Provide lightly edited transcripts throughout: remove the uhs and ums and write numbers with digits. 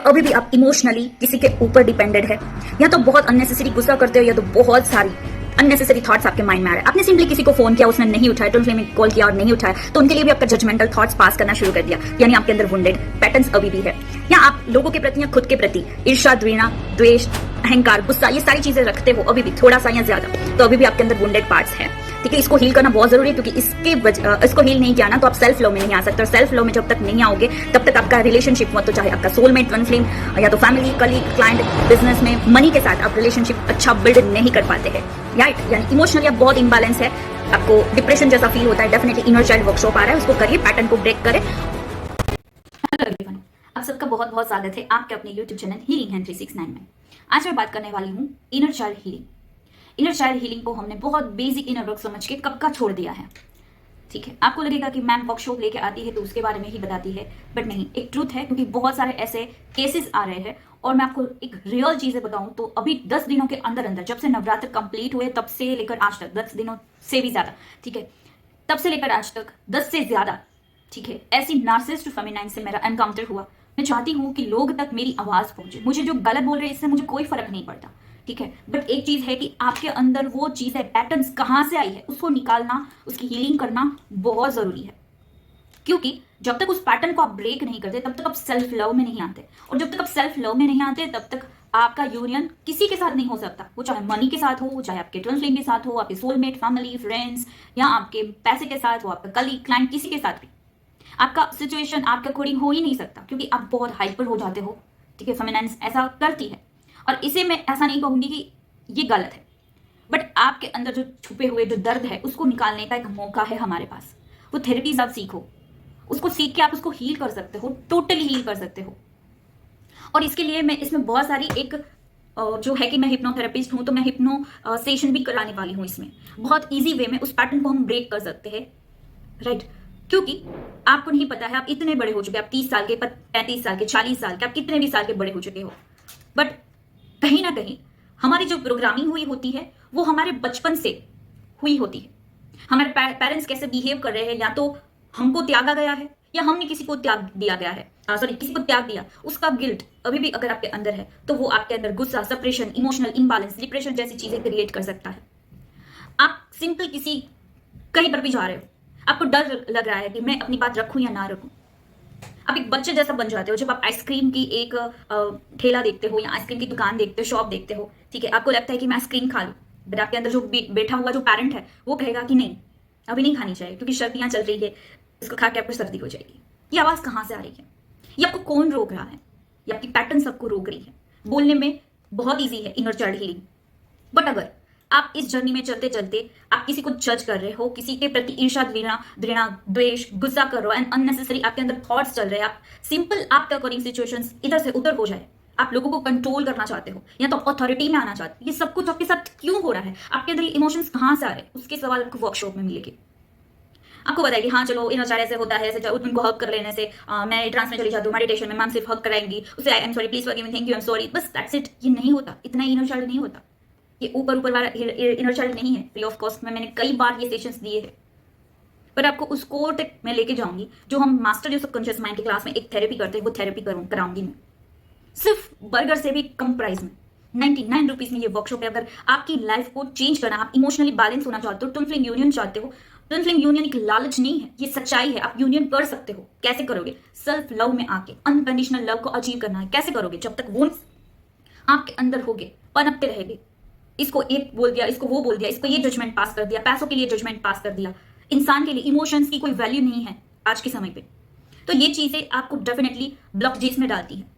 अभी भी आप इमोशनली किसी के ऊपर डिपेंडेड है, या तो बहुत अननेसेसरी गुस्सा करते हो, या तो बहुत सारी अननेसेसरी थॉट्स आपके माइंड में आ रहे हैं। आपने सिंपली किसी को फोन किया, उसने नहीं उठाया, टोन फ्लेम में कॉल किया और नहीं उठाया, तो उनके लिए भी आपका जजमेंटल थॉट्स पास करना शुरू कर दिया, यानी आपके अंदर वुंडेड पैटर्न्स अभी भी है। या आप लोगों के प्रति या खुद के प्रति ईर्ष्या, घृणा, द्वेष, अहंकार, गुस्सा, ये सारी चीजें रखते हो अभी भी थोड़ा सा या ज्यादा, तो अभी भी आपके अंदर वुंडेड पार्ट्स है। ठीक है, इसको हील करना बहुत जरूरी है, क्योंकि इसको हील नहीं किया ना तो आप सेल्फ लव में नहीं आ सकते, और सेल्फ लव में जब तक नहीं आओगे तब तक आपका रिलेशनशिप, तो चाहे आपका सोलमेट, ट्विन फ्लेम, या तो फैमिली, कलीग, क्लाइंट, बिजनेस में, मनी के साथ आप रिलेशनशिप अच्छा बिल्ड नहीं कर पाते हैं। राइट, यानी इमोशनली आप बहुत इम्बैलेंस है, आपको डिप्रेशन जैसा फील होता है। डेफिनेटली इनर चाइल्ड वर्कशॉप आ रहा है, उसको करिए, पैटर्न को ब्रेक करें। हेलो एवरीवन, आप सबका बहुत बहुत स्वागत है आपके अपने यूट्यूब चैनल हीलिंग हैंड 369 में। आज मैं बात करने वाली हूँ inner child healing. Inner child healing को हमने बहुत बेसिक इनर वर्क समझ के कब का छोड़ दिया है। ठीक है, आपको लगेगा कि मैम वर्कशॉप लेके आती है तो उसके बारे में ही बताती है, बट नहीं, एक ट्रूथ है, क्योंकि बहुत सारे ऐसे केसेस आ रहे हैं। और मैं आपको एक रियल चीजें बताऊं तो अभी 10 दिनों के अंदर अंदर, जब से नवरात्र कंप्लीट हुए तब से लेकर आज तक, 10 दिनों से भी ज्यादा, ठीक है, तब से लेकर आज तक 10 से ज्यादा, ठीक है, ऐसी नार्सिसिस्ट फेमिनाइन से मेरा एनकाउंटर हुआ। मैं चाहती हूँ कि लोग तक मेरी आवाज पहुंचे। मुझे जो गलत बोल रहे हैं इससे मुझे कोई फर्क नहीं पड़ता, ठीक है, बट एक चीज है कि आपके अंदर वो चीज है, पैटर्न्स कहां से आई है, उसको निकालना, उसकी हीलिंग करना बहुत जरूरी है। क्योंकि जब तक उस पैटर्न को आप ब्रेक नहीं करते तब तक आप सेल्फ लव में नहीं आते, और जब तक आप सेल्फ लव में नहीं आते तब तक आपका यूनियन किसी के साथ नहीं हो सकता। वो चाहे मनी के साथ हो, चाहे आपके ट्विन फ्लेम के साथ हो, आपके सोलमेट, फैमिली, फ्रेंड्स, या आपके पैसे के साथ हो, आपका कलीग, क्लाइंट, किसी के साथ भी आपका सिचुएशन आपके अकॉर्डिंग हो ही नहीं सकता, क्योंकि आप बहुत हाइपर हो जाते हो। ठीक है, फेमिनाइन्स ऐसा करती है, और इसे मैं ऐसा नहीं कहूंगी कि ये गलत है, बट आपके अंदर जो छुपे हुए जो दर्द है उसको निकालने का एक मौका है हमारे पास। वो थेरेपीज आप सीखो, उसको सीख के आप उसको हील कर सकते हो, टोटली हील कर सकते हो। और इसके लिए मैं इसमें बहुत सारी एक जो है कि मैं हिप्नोथेरेपिस्ट हूं, तो मैं हिप्नो सेशन भी कराने वाली हूं। इसमें बहुत ईजी वे में उस पैटर्न को हम ब्रेक कर सकते हैं, राइट। क्योंकि आपको नहीं पता है, आप इतने बड़े हो चुके, आप 30 साल के, 35 साल के, 40 साल के, आप कितने भी साल के बड़े हो चुके हो, बट कहीं ना कहीं हमारी जो प्रोग्रामिंग हुई होती है वो हमारे बचपन से हुई होती है। हमारे पेरेंट्स कैसे बिहेव कर रहे हैं, या तो हमको त्यागा गया है या हमने किसी को त्याग दिया गया है, सॉरी, किसी को त्याग दिया, उसका गिल्ट अभी भी अगर आपके अंदर है तो वो आपके अंदर गुस्सा, सप्रेशन, इमोशनल इम्बैलेंस, डिप्रेशन जैसी चीजें क्रिएट कर सकता है। आप सिंपल किसी कहीं पर भी जा रहे हो, आपको डर लग रहा है कि मैं अपनी बात रखूं या ना रखूं, आप एक बच्चे जैसा बन जाते हो। जब आप आइसक्रीम की एक ठेला देखते हो या आइसक्रीम की दुकान देखते हो, शॉप देखते हो, ठीक है, आपको लगता है कि मैं आइसक्रीम खा लूं, बट आपके अंदर जो बैठा हुआ जो पेरेंट है वो कहेगा कि नहीं, अभी नहीं खानी चाहिए, क्योंकि सर्दियां चल रही है, इसको खा के आपको सर्दी हो जाएगी। ये आवाज कहां से आ रही है? ये आपको कौन रोक रहा है? ये आपकी पैटर्न सबको रोक रही है। बोलने में बहुत ईजी है इनर चाइल्ड हीलिंग, बट अगर आप इस जर्नी में चलते चलते आप किसी को जज कर रहे हो, किसी के प्रति ईर्ष्या, घृणा, द्वेष, गुस्सा कर रहे हो, एंड अननेसेसरी आपके अंदर थॉट्स चल रहे हैं, आप सिंपल आपके अकॉर्डिंग सिचुएशंस इधर से उधर हो जाए, आप लोगों को कंट्रोल करना चाहते हो, या तो अथॉरिटी में आना चाहते हो, ये सब कुछ आपके साथ क्यों हो रहा है? आपके अंदर इमोशंस कहां से आ रहे हैं? उसके सवाल आपको वर्कशॉप में मिलेंगे। आपको बताएगी हाँ चलो इनर चाइल्ड ऐसे होता है, ऐसे उनको हक कर लेने से मैं ट्रांस में चली जाती हूँ, मेडिटेशन में मैम सिर्फ हक कराएंगी, उसे I am sorry, please forgive me, thank you, I am sorry, बस दैट्स इट। ये नहीं होता, इतना इनर चाइल्ड नहीं होता, ये ऊपर ऊपर वाला इनर चाइल्ड नहीं है। फ्री ऑफ कॉस्ट में मैंने कई बार ये सेशंस दिए हैं, पर आपको उस कोर तक मैं लेके जाऊंगी जो हम मास्टर ऑफ सबकॉन्शियस माइंड की क्लास में एक थेरेपी करते हैं, वो थेरेपी कराऊंगी मैं, सिर्फ बर्गर से भी कम प्राइस में, 99 रुपीज में ये वर्कशॉप है। अगर आपकी लाइफ को चेंज करना, आप इमोशनली बैलेंस होना चाहते हो, ट्विन फ्लेम यूनियन चाहते हो, ट्विन फ्लेम यूनियन एक लालच नहीं है, ये सच्चाई है, आप यूनियन कर सकते हो। कैसे करोगे? सेल्फ लव में आके अनकंडीशनल लव को अचीव करना है। कैसे करोगे? जब तक वो आपके अंदर होगे, पनपते रहेंगे, इसको एक बोल दिया, इसको वो बोल दिया, इसको ये जजमेंट पास कर दिया, पैसों के लिए जजमेंट पास कर दिया, इंसान के लिए इमोशंस की कोई वैल्यू नहीं है आज के समय पे, तो ये चीजें आपको डेफिनेटली ब्लॉकेजेस में डालती हैं।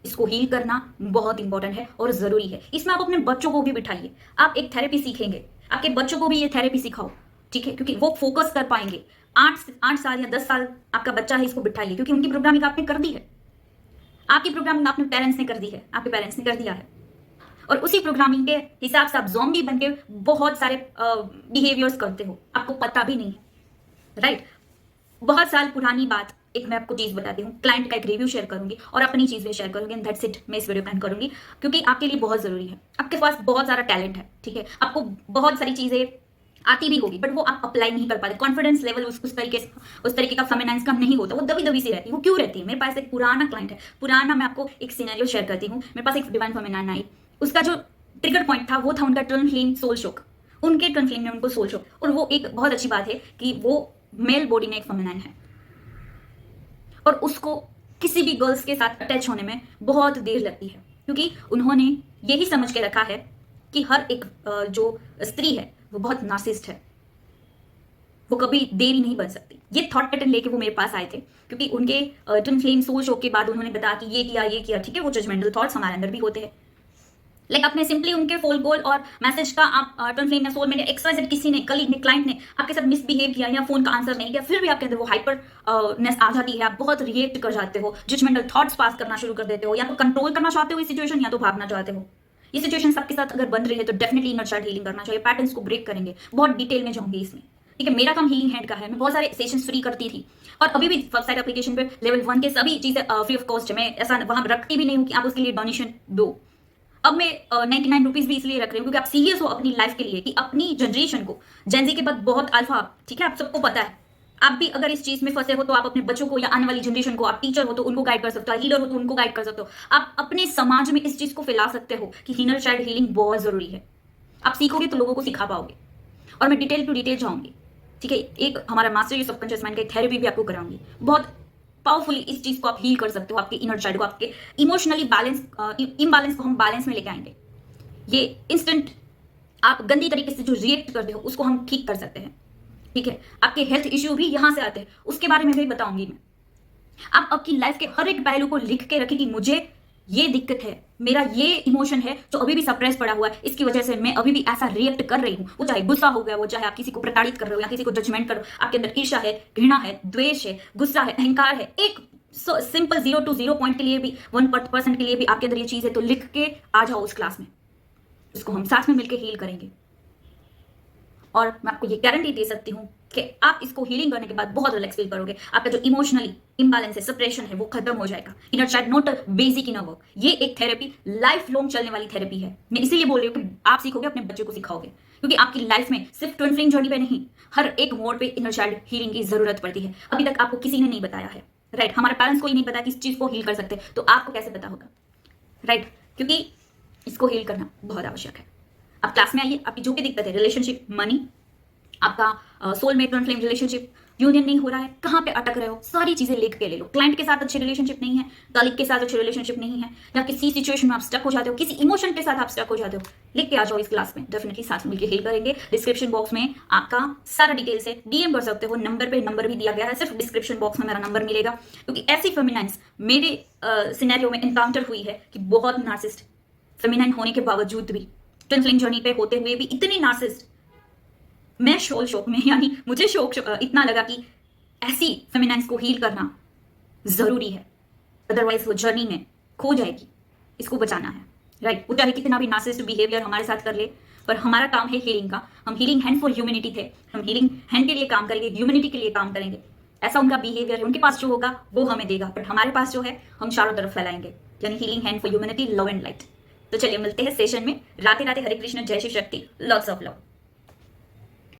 इसको हील करना बहुत इंपॉर्टेंट है और जरूरी है। इसमें आप अपने बच्चों को भी बिठाइए, आप एक थेरेपी सीखेंगे, आपके बच्चों को भी ये थेरेपी सिखाओ, ठीक है, क्योंकि वो फोकस कर पाएंगे। 8 साल या 10 साल आपका बच्चा है, इसको बिठाइए, क्योंकि उनकी प्रोग्रामिंग आपने कर दी है, आपकी प्रोग्रामिंग आपने पेरेंट्स ने कर दी है, आपके पेरेंट्स ने कर दिया है, और उसी प्रोग्रामिंग के हिसाब से आप ज़ॉम्बी बनके बहुत सारे बिहेवियर्स करते हो, आपको पता भी नहीं है, राइट। बहुत साल पुरानी बात, एक मैं आपको चीज बताती हूँ, क्लाइंट का एक रिव्यू शेयर करूंगी और अपनी चीज भी शेयर करूंगी, एंड दैट्स इट। मैं इस वीडियो प्लान करूंगी क्योंकि आपके लिए बहुत जरूरी है। आपके पास बहुत सारा टैलेंट है, ठीक है, आपको बहुत सारी चीजें आती भी होगी, बट वो आप अप्लाई नहीं कर पाते। कॉन्फिडेंस लेवल उस तरीके का फेमिनाइन्स का नहीं होता, वो दबी दबी सी रहती है। वो क्यों रहती है? मेरे पास एक पुराना क्लाइंट है, पुराना, मैं आपको एक सिनेरियो शेयर करती हूँ। मेरे पास एक डिवाइन फेमिनाइन आई, उसका जो ट्रिगर पॉइंट था वो था उनका ट्विन फ्लेम सोल शोक। उनके ट्विन फ्लेम ने उनको सोल शोक, और वो एक बहुत अच्छी बात है कि वो मेल बॉडी में एक फेमिनाइन है, और उसको किसी भी गर्ल्स के साथ अटैच होने में बहुत देर लगती है, क्योंकि उन्होंने यही समझ के रखा है कि हर एक जो स्त्री है वो बहुत नार्सिसिस्ट है, वो कभी देवी नहीं बन सकती। ये थॉट पैटर्न लेके वो मेरे पास आए थे, क्योंकि उनके ट्विन फ्लेम सोल शोक के बाद उन्होंने बताया कि ये किया, ठीक है, वो जजमेंटल थॉट्स हमारे अंदर भी होते हैं। लाइक आपने सिंपली उनके फोल गोल और मैसेज का आप ट्विन फ्लेम ने, सोल में एक्सवाइजेड किसी ने, कलीग ने, क्लाइंट ने आपके साथ मिसबिहेव किया या फोन का आंसर नहीं किया, फिर भी आपके अंदर वो हाइपर नेस आ जाती है, आप बहुत रिएक्ट कर जाते हो, जजमेंटल थॉट्स पास करना शुरू कर देते हो, या तो कंट्रोल करना चाहते हो इस सिचुएशन, या तो भागना चाहते हो। ये सिचुएशन आपके साथ अगर बन रही है तो डेफिनेटली इनर चाइल्ड हीलिंग करना चाहिए। पैटर्न्स को ब्रेक करेंगे, बहुत डिटेल में जाऊंगी इसमें, ठीक है। मेरा काम हीलिंग हैंड का है, मैं बहुत सारे सेशंस फ्री करती थी, और अभी भी वेबसाइट एप्लीकेशन पे लेवल 1 के सभी चीजें फ्री ऑफ कॉस्ट है। मैं ऐसा वहां रखती भी नहीं हूँ कि आप उसके लिए डोनेशन दो। अब मैं 99 रुपीज भी इसलिए रख रही हूँ क्योंकि आप सीरियस हो अपनी लाइफ के लिए, कि अपनी जनरेशन को, जेनजी के बाद बहुत अल्फा, ठीक है, आप सबको पता है। आप भी अगर इस चीज में फंसे हो तो आप अपने बच्चों को या आने वाली जनरेशन को, आप टीचर हो तो उनको गाइड कर सकते हो, हीलर हो तो उनको गाइड कर सकते हो, आप अपने समाज में इस चीज को फैला सकते हो कि इनर चाइल्ड हीलिंग बहुत जरूरी है। आप सीखोगे तो लोगों को सिखा पाओगे, और मैं डिटेल टू डिटेल जाऊंगी, ठीक है। एक हमारा मास्टर सबकॉन्शियस माइंड का थेरेपी भी आपको कराऊंगी, बहुत पावरफुली इस चीज को आप हील कर सकते हो, आपके इनर चाइल्ड को, आपके इमोशनली बैलेंस इम्बैलेंस को हम बैलेंस में लेके आएंगे। ये इंस्टेंट आप गंदी तरीके से जो रिएक्ट करते हो उसको हम ठीक कर सकते हैं, ठीक है। आपके हेल्थ इश्यू भी यहां से आते हैं, उसके बारे में भी बताऊंगी मैं। आप आपकी लाइफ के हर एक पहलू को लिख के रखें कि मुझे ये दिक्कत है, मेरा ये इमोशन है जो अभी भी सप्रेस पड़ा हुआ है, इसकी वजह से मैं अभी भी ऐसा रिएक्ट कर रही हूँ। वो चाहे गुस्सा हो गया, वो चाहे आप किसी को प्रताड़ित कर रहे हो या किसी को जजमेंट कर रहे हो, आपके अंदर ईर्ष्या है, घृणा है, द्वेष है, गुस्सा है, अहंकार है, एक सिंपल 0 to 0 पॉइंट के लिए भी, 1% के लिए भी आपके अंदर ये चीज है, तो लिख के आ जाओ उस क्लास में, उसको हम साथ में मिलकर हील करेंगे। और मैं आपको ये गारंटी दे सकती हूँ कि आप इसको हीलिंग करने के बाद बहुत रिलैक्स फील करोगे। आपका जो इमोशनली इम्बैलेंस है, सेपरेशन है, वो खत्म हो जाएगा। Inner child not basic inner work, ये एक थेरेपी लाइफ लॉन्ग चलने वाली थेरेपी है। मैं इसीलिए बोल रही हूँ कि आप सीखोगे, अपने बच्चे को सिखाओगे, क्योंकि आपकी लाइफ में सिर्फ ट्विन फ्लेम जर्नी पे नहीं, हर एक मोड पे इनर चाइल्ड हीलिंग की जरूरत पड़ती है। अभी तक आपको किसी ने नहीं बताया है, राइट। हमारे पेरेंट्स को ही नहीं पता कि इस चीज को हील कर सकते, तो आपको कैसे पता होगा, राइट। क्योंकि इसको हील करना बहुत आवश्यक है। आप क्लास में आइए, आपकी जो भी दिक्कत है, रिलेशनशिप, मनी, आपका soulmate twin flame relationship union नहीं हो रहा है, कहाँ पे अटक रहे हो, सारी चीजें लिख के ले लो। क्लाइंट के साथ अच्छे रिलेशनशिप नहीं है, कलीग के साथ अच्छे रिलेशनशिप नहीं है, या किसी सिचुएशन में आप स्टक हो जाते हो, किसी इमोशन के साथ आप स्टक हो जाते हो, लिख के आ जाओ इस क्लास में, डेफिनेटली साथ मिलकर हील करेंगे। डिस्क्रिप्शन बॉक्स में आपका सारा डिटेल्स है, डीएम कर सकते हो, नंबर भी दिया गया है, सिर्फ डिस्क्रिप्शन बॉक्स में मेरा नंबर मिलेगा। क्योंकि ऐसी फेमिनाइन्स मेरे सिनेरियो में एनकाउंटर हुई है कि बहुत नार्सिस्ट, फेमिनाइन होने के बावजूद भी, ट्विन फ्लेम जर्नी पे होते हुए भी इतनी नार्सिस्ट, मैं शोक में, यानी मुझे शोक इतना लगा कि ऐसी फेमिनाइन्स को हील करना जरूरी है, अदरवाइज वो जर्नी में खो जाएगी। इसको बचाना है, राइट। वो चाहे कितना भी नार्सिसिस्ट बिहेवियर हमारे साथ कर ले, पर हमारा काम है हीलिंग का। हम हीलिंग हैंड फॉर ह्यूमैनिटी थे, हम हीलिंग हैंड के लिए काम करेंगे, ह्यूमैनिटी के लिए काम करेंगे। ऐसा उनका बिहेवियर है, उनके पास जो होगा वो हमें देगा, बट हमारे पास जो है हम चारों तरफ फैलाएंगे, यानी healing hand for humanity, love and light. तो चलिए मिलते हैं सेशन में। राधे राधे, हरे कृष्ण, जय Shri Shakti, lots of love.